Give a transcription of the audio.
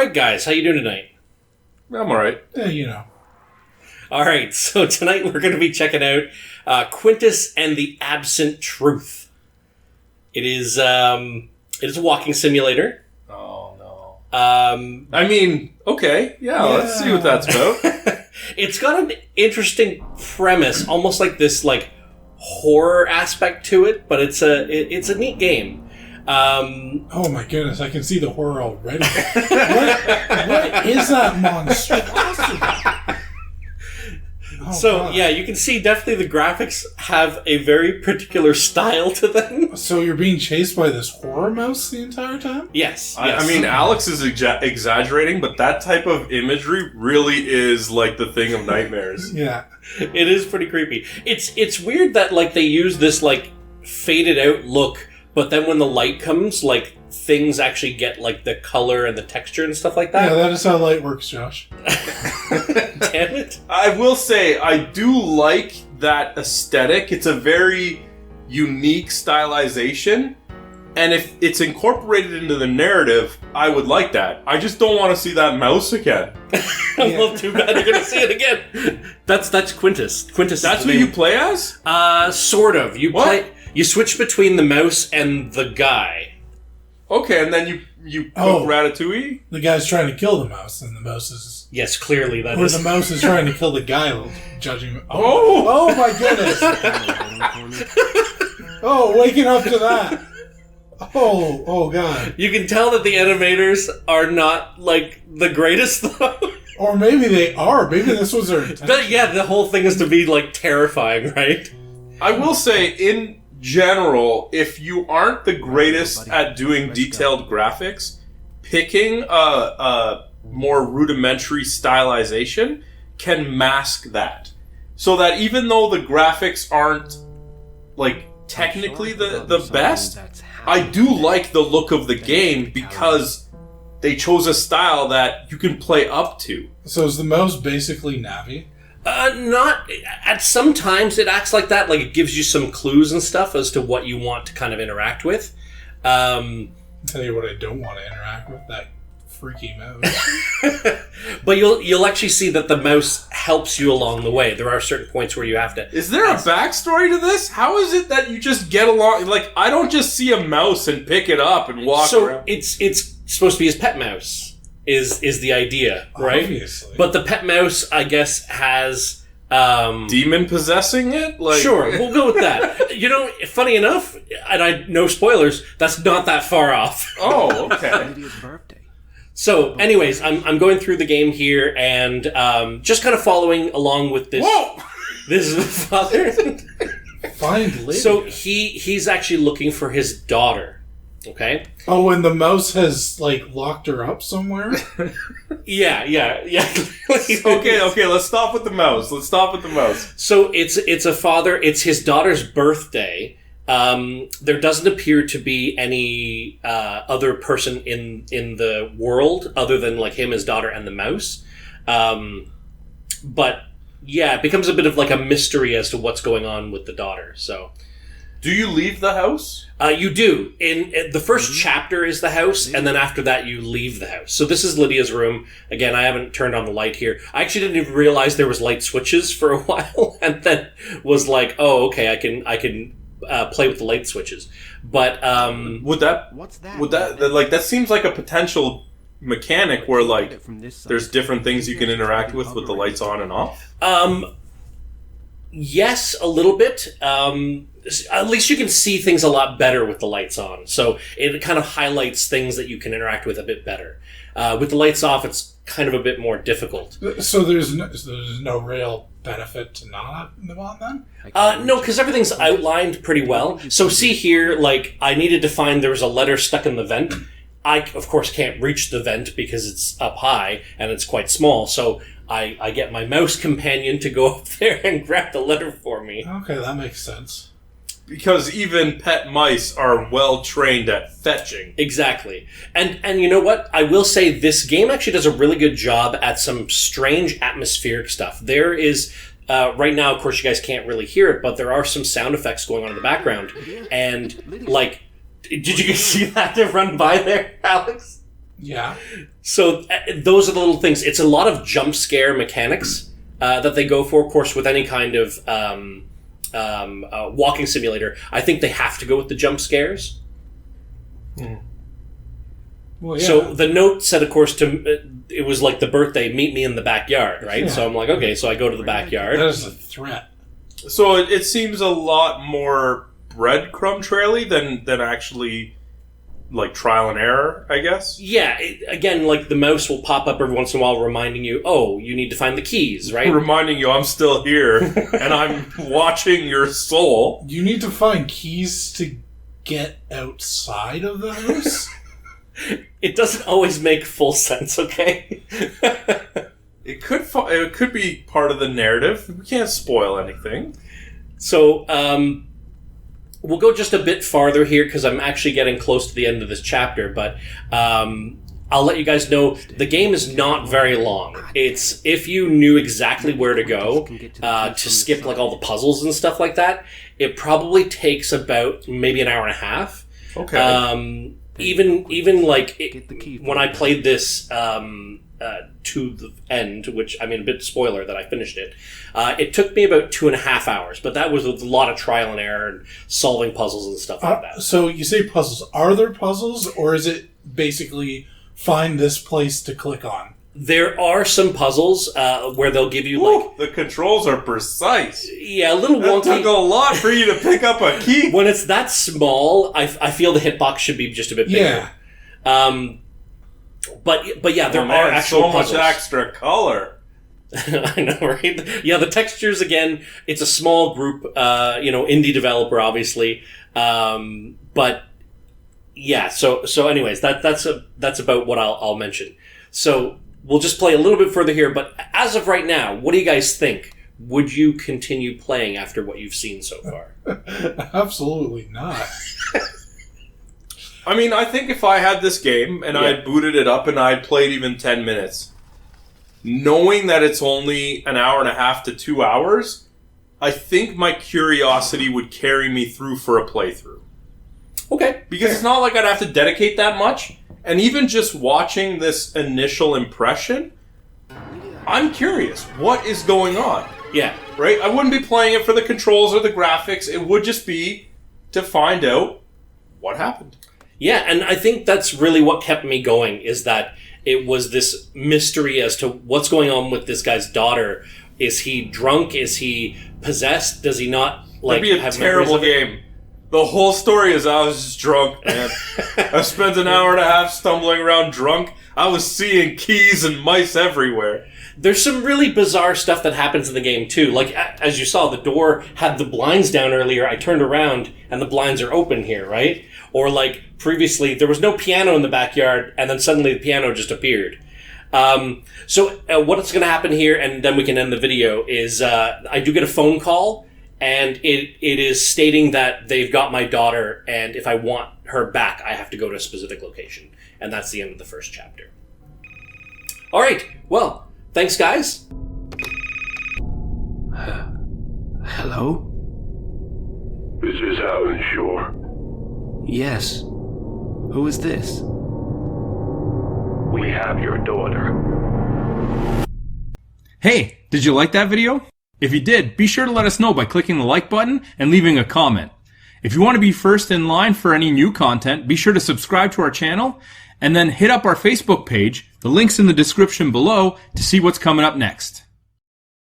right, guys, how you doing tonight? I'm alright. Yeah, All right, so tonight we're going to be checking out Quintus and the Absent Truth. It is a walking simulator. Oh, no. I mean, okay. Yeah, let's see what that's about. It's got an interesting premise, almost like this horror aspect to it, but it's a neat game. oh my goodness, I can see the horror already. what is that monstrosity? Yeah, you can see definitely the graphics have a very particular style to them. So you're being chased by this horror mouse the entire time? Yes. I mean, Alex is exaggerating, but that type of imagery really is like the thing of nightmares. Yeah. It is pretty creepy. It's weird that they use this faded out look, but then when the light comes, things actually get the color and the texture and stuff like that. Yeah, that is how light works, Josh. Damn it. I will say, I do like that aesthetic. It's a very unique stylization. And if it's incorporated into the narrative, I would like that. I just don't want to see that mouse again. Well, too bad you're going to see it again. That's Quintus. Quintus. That's who you play as? Sort of. You switch between the mouse and the guy. Okay, and then you cook ratatouille? The guy's trying to kill the mouse, and the mouse is... Yes, clearly that or is. the mouse is trying to kill the guy, judging... Oh my goodness! Waking up to that! Oh God. You can tell that the animators are not, the greatest, though. Or maybe they are. Maybe this was their intention. The whole thing is to be, terrifying, right? I will say, in general, if you aren't the greatest at doing detailed graphics, picking a more rudimentary stylization can mask that. So that even though the graphics aren't, technically the best, I do like the look of the game because they chose a style that you can play up to. So is the mouse basically Navi? Not at some times it acts like that. It gives you some clues and stuff as to what you want to kind of interact with. I'll tell you what I don't want to interact with, that freaky mouse. But you'll actually see that the mouse helps you along the way. There are certain points where you have to... Is there a backstory to this? How is it that you just get along... I don't just see a mouse and pick it up and walk around. So it's supposed to be his pet mouse. Is the idea, right? Obviously. But the pet mouse, I guess, has... demon possessing it? Sure, we'll go with that. Funny enough, and no spoilers, that's not that far off. Oh, okay. So, anyways, I'm going through the game here and just kind of following along with this. Whoa! This is the father. Find Lydia. So he's actually looking for his daughter. Okay. Oh, and the mouse has locked her up somewhere? Yeah. Okay, let's stop with the mouse. So it's a father, it's his daughter's birthday. There doesn't appear to be any other person in the world other than him, his daughter, and the mouse. But yeah, it becomes a bit of a mystery as to what's going on with the daughter. So, do you leave the house? You do. In the first chapter is the house, and then after that you leave the house. So this is Lydia's room. Again, I haven't turned on the light here. I actually didn't even realize there was light switches for a while, and then was oh, okay, I can play with the light switches. But that seems like a potential mechanic where there's different things you can interact with the lights on and off. Yes, a little bit. At least you can see things a lot better with the lights on. So it kind of highlights things that you can interact with a bit better. With the lights off, it's kind of a bit more difficult. So there's no real benefit to not having them on then? No, because everything's outlined pretty well. So see here, I needed to find there was a letter stuck in the vent. I, of course, can't reach the vent because it's up high and it's quite small. So I get my mouse companion to go up there and grab the letter for me. Okay, that makes sense. Because even pet mice are well trained at fetching. Exactly. And you know what? I will say this game actually does a really good job at some strange atmospheric stuff. There is, right now, of course, you guys can't really hear it, but there are some sound effects going on in the background. And, did you see that run by there, Alex? Yeah. So those are the little things. It's a lot of jump scare mechanics that they go for, of course, with any kind of walking simulator. I think they have to go with the jump scares. Well, yeah. So the note said, of course, it was like the birthday, meet me in the backyard, right? Yeah. So I'm like, okay, so I go to the backyard. That is a threat. So it seems a lot more breadcrumb traily than actually like trial and error, I guess. Yeah, again, like the mouse will pop up every once in a while reminding you, oh, you need to find the keys, right? Reminding you I'm still here and I'm watching your soul. You need to find keys to get outside of the house? It doesn't always make full sense, okay? It could be part of the narrative. We can't spoil anything. So, we'll go just a bit farther here because I'm actually getting close to the end of this chapter, but I'll let you guys know the game is not very long. It's if you knew exactly where to go to skip like all the puzzles and stuff like that, it probably takes about maybe an hour and a half. Okay. Even like when I played this to the end, which I mean a bit spoiler that I finished it, it took me about 2.5 hours, but that was with a lot of trial and error and solving puzzles and stuff like that. So you say puzzles. Are there puzzles, or is it basically find this place to click on? There are some puzzles where they'll give you like the controls are precise. Yeah, a little That wonky. took a lot for you to pick up a key. When it's that small, I feel the hitbox should be just a bit bigger. Yeah. But yeah, there are actual so puzzles. much extra color. I know, right? Yeah, the textures again. It's a small group, indie developer, obviously. But yeah, so anyways, that's about what I'll mention. So we'll just play a little bit further here. But as of right now, what do you guys think? Would you continue playing after what you've seen so far? Absolutely not. I mean, I think if I had this game and I had booted it up and I had played even 10 minutes, knowing that it's only an hour and a half to 2 hours, I think my curiosity would carry me through for a playthrough. Okay. Because it's not like I'd have to dedicate that much. And even just watching this initial impression, I'm curious. What is going on? Yeah. Right? I wouldn't be playing it for the controls or the graphics. It would just be to find out what happened. Yeah, and I think that's really what kept me going, is that it was this mystery as to what's going on with this guy's daughter. Is he drunk? Is he possessed? Does he not like It'd be a have terrible memories of it? game. The whole story is I was just drunk, man. I spent an hour and a half stumbling around drunk. I was seeing keys and mice everywhere. There's some really bizarre stuff that happens in the game, too. Like, as you saw, the door had the blinds down earlier. I turned around, and the blinds are open here, right? Or, like, previously, there was no piano in the backyard, and then suddenly the piano just appeared. So what's going to happen here, and then we can end the video, is I do get a phone call, and it is stating that they've got my daughter, and if I want her back, I have to go to a specific location. And that's the end of the first chapter. All right, well, thanks, guys. Hello? This is Alan Shore. Yes. Who is this? We have your daughter. Hey, did you like that video? If you did, be sure to let us know by clicking the like button and leaving a comment. If you want to be first in line for any new content, be sure to subscribe to our channel and then hit up our Facebook page. The link's in the description below to see what's coming up next.